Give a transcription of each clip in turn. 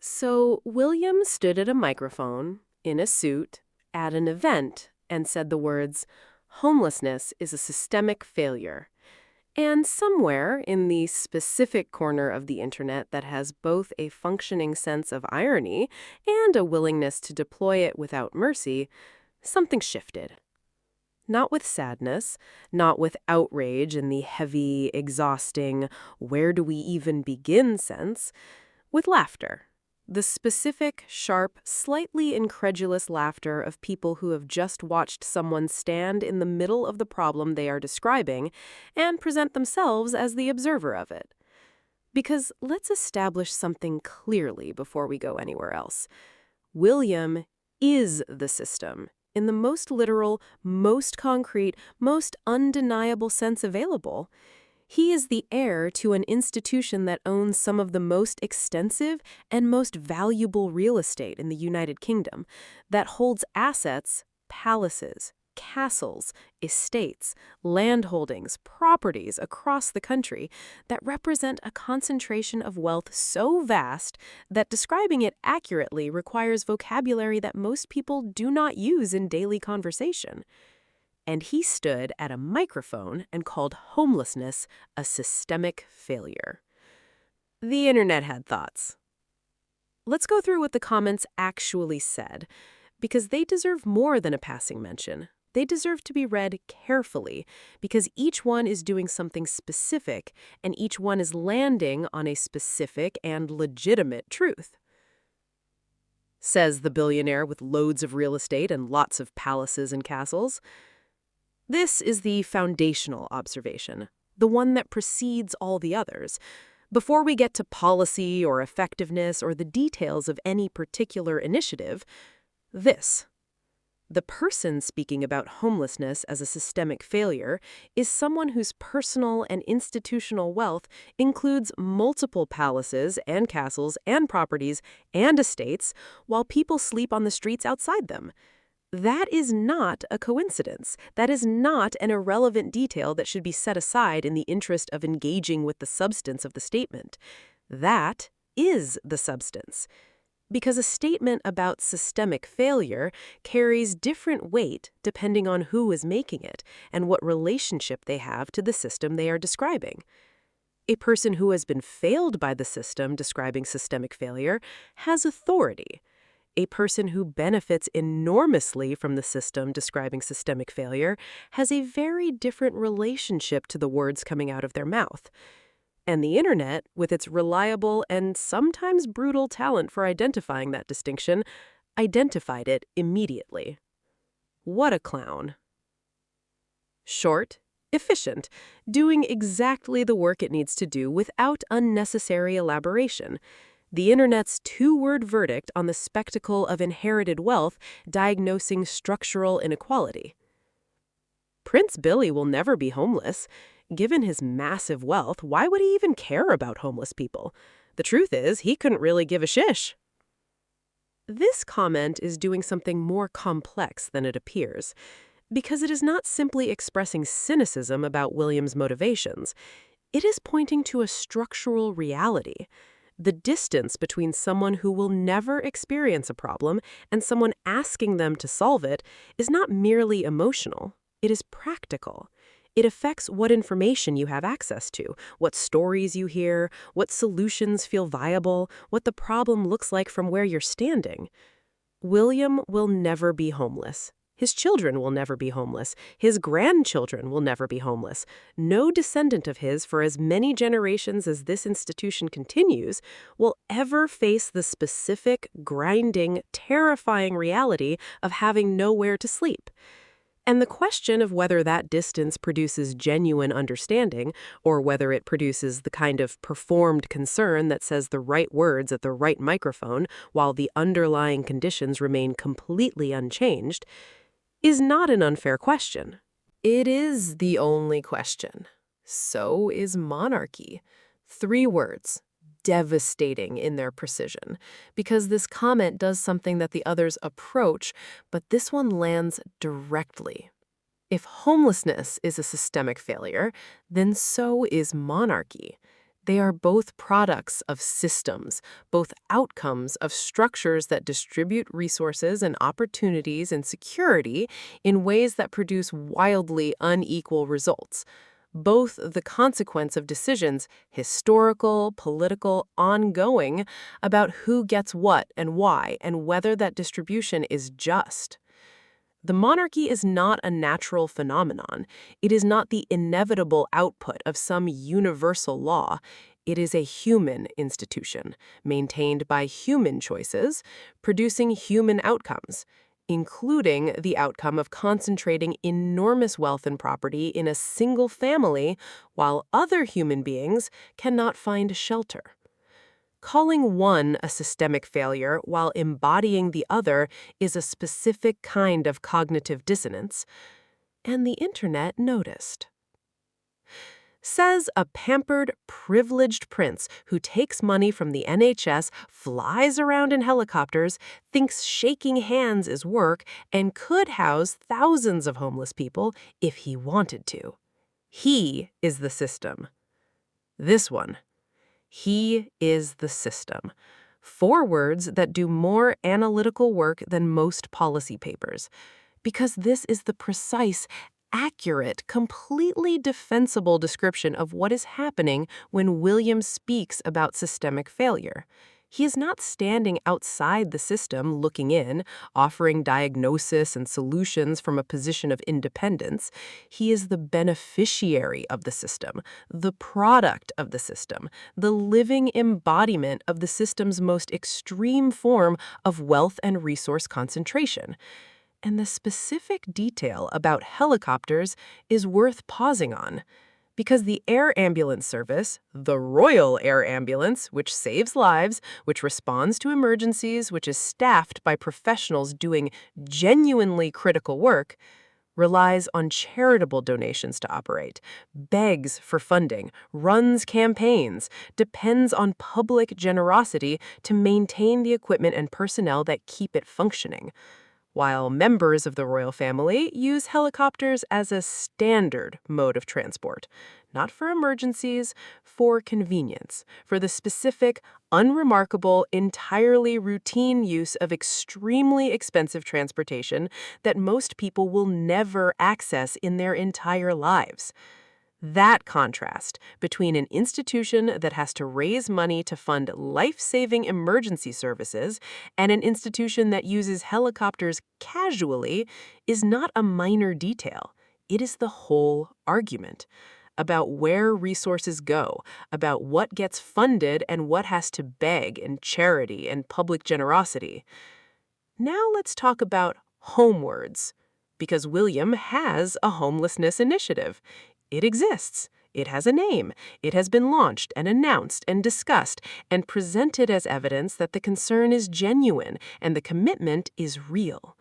So William stood at a microphone, in a suit, at an event, and said the words, "Homelessness is a systemic failure." And somewhere in the specific corner of the internet that has both a functioning sense of irony and a willingness to deploy it without mercy, something shifted. Not with sadness, not with outrage in the heavy, exhausting, where do we even begin sense, with laughter. The specific, sharp, slightly incredulous laughter of people who have just watched someone stand in the middle of the problem they are describing and present themselves as the observer of it. Because let's establish something clearly before we go anywhere else. William is the system, in the most literal, most concrete, most undeniable sense available. He is the heir to an institution that owns some of the most extensive and most valuable real estate in the United Kingdom, that holds assets, palaces, castles, estates, landholdings, properties across the country that represent a concentration of wealth so vast that describing it accurately requires vocabulary that most people do not use in daily conversation. And he stood at a microphone and called homelessness a systemic failure. The internet had thoughts. Let's go through what the comments actually said, because they deserve more than a passing mention. They deserve to be read carefully, because each one is doing something specific, and each one is landing on a specific and legitimate truth. Says the billionaire with loads of real estate and lots of palaces and castles. This is the foundational observation, the one that precedes all the others. Before we get to policy or effectiveness or the details of any particular initiative, this. The person speaking about homelessness as a systemic failure is someone whose personal and institutional wealth includes multiple palaces and castles and properties and estates while people sleep on the streets outside them. That is not a coincidence. That is not an irrelevant detail that should be set aside in the interest of engaging with the substance of the statement. That is the substance. Because a statement about systemic failure carries different weight depending on who is making it and what relationship they have to the system they are describing. A person who has been failed by the system describing systemic failure has authority. A person who benefits enormously from the system describing systemic failure has a very different relationship to the words coming out of their mouth. And the internet, with its reliable and sometimes brutal talent for identifying that distinction, identified it immediately. What a clown. Short, efficient, doing exactly the work it needs to do without unnecessary elaboration. The internet's two-word verdict on the spectacle of inherited wealth diagnosing structural inequality. Prince Billy will never be homeless. Given his massive wealth, why would he even care about homeless people? The truth is, he couldn't really give a shish. This comment is doing something more complex than it appears, because it is not simply expressing cynicism about William's motivations. It is pointing to a structural reality. The distance between someone who will never experience a problem and someone asking them to solve it is not merely emotional. It is practical. It affects what information you have access to, what stories you hear, what solutions feel viable, what the problem looks like from where you're standing. William will never be homeless. His children will never be homeless. His grandchildren will never be homeless. No descendant of his, for as many generations as this institution continues, will ever face the specific, grinding, terrifying reality of having nowhere to sleep. And the question of whether that distance produces genuine understanding, or whether it produces the kind of performed concern that says the right words at the right microphone while the underlying conditions remain completely unchanged, is not an unfair question. It is the only question. So is monarchy. 3 words, devastating in their precision, because this comment does something that the others approach, but this one lands directly. If homelessness is a systemic failure, then so is monarchy. They are both products of systems, both outcomes of structures that distribute resources and opportunities and security in ways that produce wildly unequal results. Both the consequence of decisions, historical, political, ongoing, about who gets what and why, and whether that distribution is just. The monarchy is not a natural phenomenon. It is not the inevitable output of some universal law. It is a human institution, maintained by human choices, producing human outcomes, including the outcome of concentrating enormous wealth and property in a single family while other human beings cannot find shelter. Calling one a systemic failure while embodying the other is a specific kind of cognitive dissonance, and the internet noticed. Says a pampered, privileged prince who takes money from the NHS, flies around in helicopters, thinks shaking hands is work, and could house thousands of homeless people if he wanted to. He is the system. This one. He is the system. 4 words that do more analytical work than most policy papers. Because this is the precise, accurate, completely defensible description of what is happening when William speaks about systemic failure. He is not standing outside the system looking in, offering diagnosis and solutions from a position of independence. He is the beneficiary of the system, the product of the system, the living embodiment of the system's most extreme form of wealth and resource concentration. And the specific detail about helicopters is worth pausing on. Because the air ambulance service, the Royal Air Ambulance, which saves lives, which responds to emergencies, which is staffed by professionals doing genuinely critical work, relies on charitable donations to operate, begs for funding, runs campaigns, depends on public generosity to maintain the equipment and personnel that keep it functioning. While members of the royal family use helicopters as a standard mode of transport, not for emergencies, for convenience, for the specific, unremarkable, entirely routine use of extremely expensive transportation that most people will never access in their entire lives. That contrast between an institution that has to raise money to fund life-saving emergency services and an institution that uses helicopters casually is not a minor detail. It is the whole argument about where resources go, about what gets funded and what has to beg and charity and public generosity. Now let's talk about Homewards, because William has a homelessness initiative. It exists. It has a name. It has been launched and announced and discussed and presented as evidence that the concern is genuine and the commitment is real.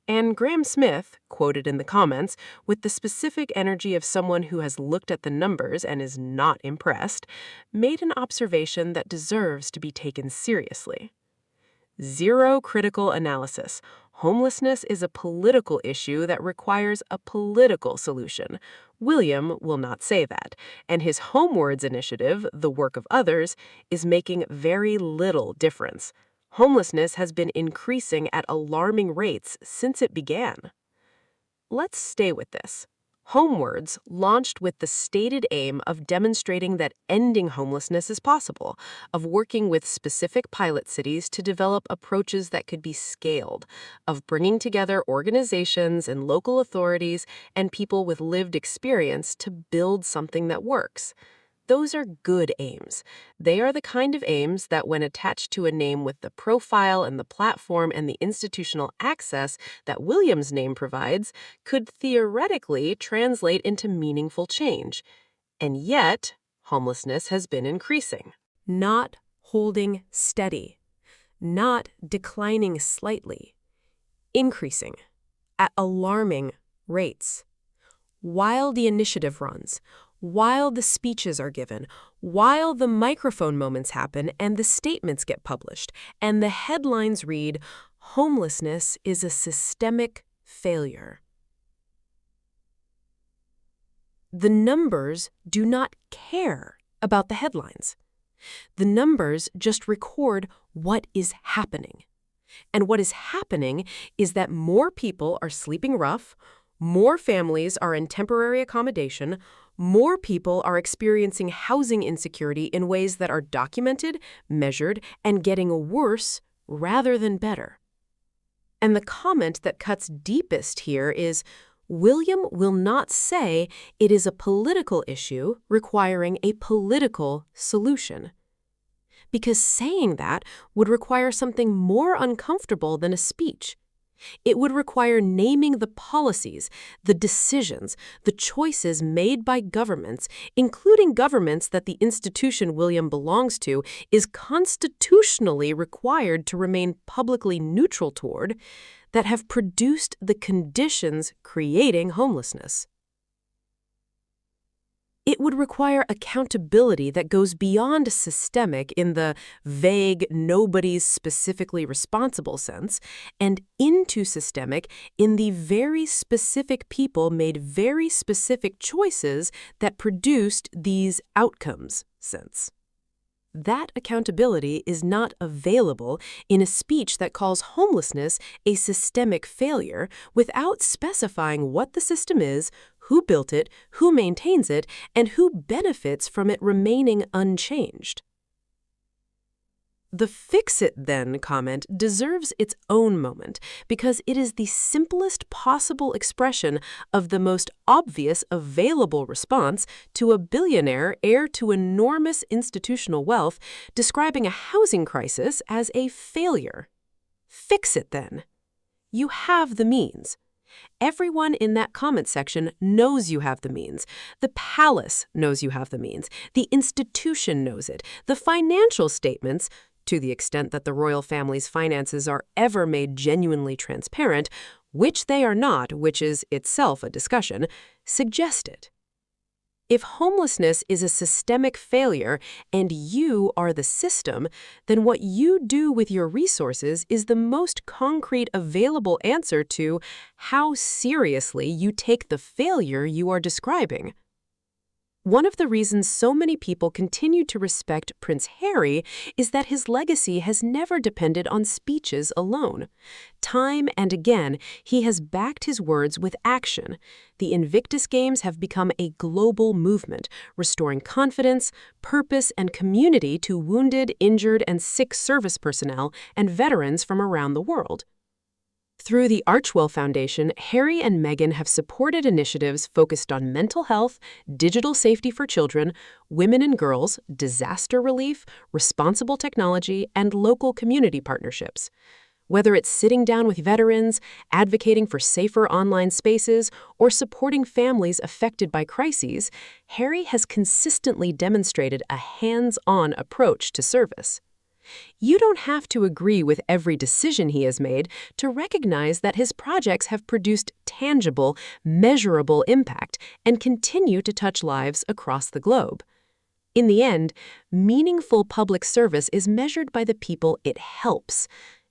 And Graham Smith, quoted in the comments, with the specific energy of someone who has looked at the numbers and is not impressed, made an observation that deserves to be taken seriously. Zero critical analysis. Homelessness is a political issue that requires a political solution. William will not say that, and his Homewards initiative, the work of others, is making very little difference. Homelessness has been increasing at alarming rates since it began. Let's stay with this. Homewards launched with the stated aim of demonstrating that ending homelessness is possible, of working with specific pilot cities to develop approaches that could be scaled, of bringing together organizations and local authorities and people with lived experience to build something that works. Those are good aims. They are the kind of aims that, when attached to a name with the profile and the platform and the institutional access that William's name provides, could theoretically translate into meaningful change. And yet, homelessness has been increasing. Not holding steady. Not declining slightly. Increasing. At alarming rates. While the initiative runs, while the speeches are given, while the microphone moments happen and the statements get published, and the headlines read, "Homelessness is a systemic failure." The numbers do not care about the headlines. The numbers just record what is happening. And what is happening is that more people are sleeping rough, more families are in temporary accommodation, more people are experiencing housing insecurity in ways that are documented, measured, and getting worse rather than better. And the comment that cuts deepest here is, William will not say it is a political issue requiring a political solution. Because saying that would require something more uncomfortable than a speech. It would require naming the policies, the decisions, the choices made by governments, including governments that the institution William belongs to is constitutionally required to remain publicly neutral toward, that have produced the conditions creating homelessness. It would require accountability that goes beyond systemic in the vague, nobody's specifically responsible sense, and into systemic in the very specific people made very specific choices that produced these outcomes sense. That accountability is not available in a speech that calls homelessness a systemic failure without specifying what the system is, who built it, who maintains it, and who benefits from it remaining unchanged. The fix-it-then comment deserves its own moment because it is the simplest possible expression of the most obvious available response to a billionaire heir to enormous institutional wealth describing a housing crisis as a failure. Fix it then. You have the means. Everyone in that comment section knows you have the means. The palace knows you have the means. The institution knows it. The financial statements, to the extent that the royal family's finances are ever made genuinely transparent, which they are not, which is itself a discussion, suggest it. If homelessness is a systemic failure and you are the system, then what you do with your resources is the most concrete available answer to how seriously you take the failure you are describing. One of the reasons so many people continue to respect Prince Harry is that his legacy has never depended on speeches alone. Time and again, he has backed his words with action. The Invictus Games have become a global movement, restoring confidence, purpose, and community to wounded, injured, and sick service personnel and veterans from around the world. Through the Archwell Foundation, Harry and Meghan have supported initiatives focused on mental health, digital safety for children, women and girls, disaster relief, responsible technology, and local community partnerships. Whether it's sitting down with veterans, advocating for safer online spaces, or supporting families affected by crises, Harry has consistently demonstrated a hands-on approach to service. You don't have to agree with every decision he has made to recognize that his projects have produced tangible, measurable impact and continue to touch lives across the globe. In the end, meaningful public service is measured by the people it helps,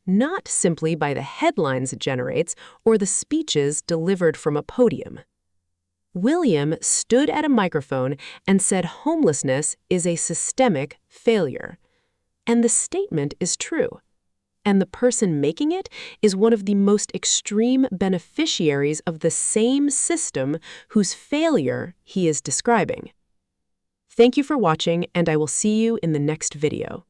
not simply by the headlines it generates or the speeches delivered from a podium. William stood at a microphone and said homelessness is a systemic failure. And the statement is true. And the person making it is one of the most extreme beneficiaries of the same system whose failure he is describing. Thank you for watching, and I will see you in the next video.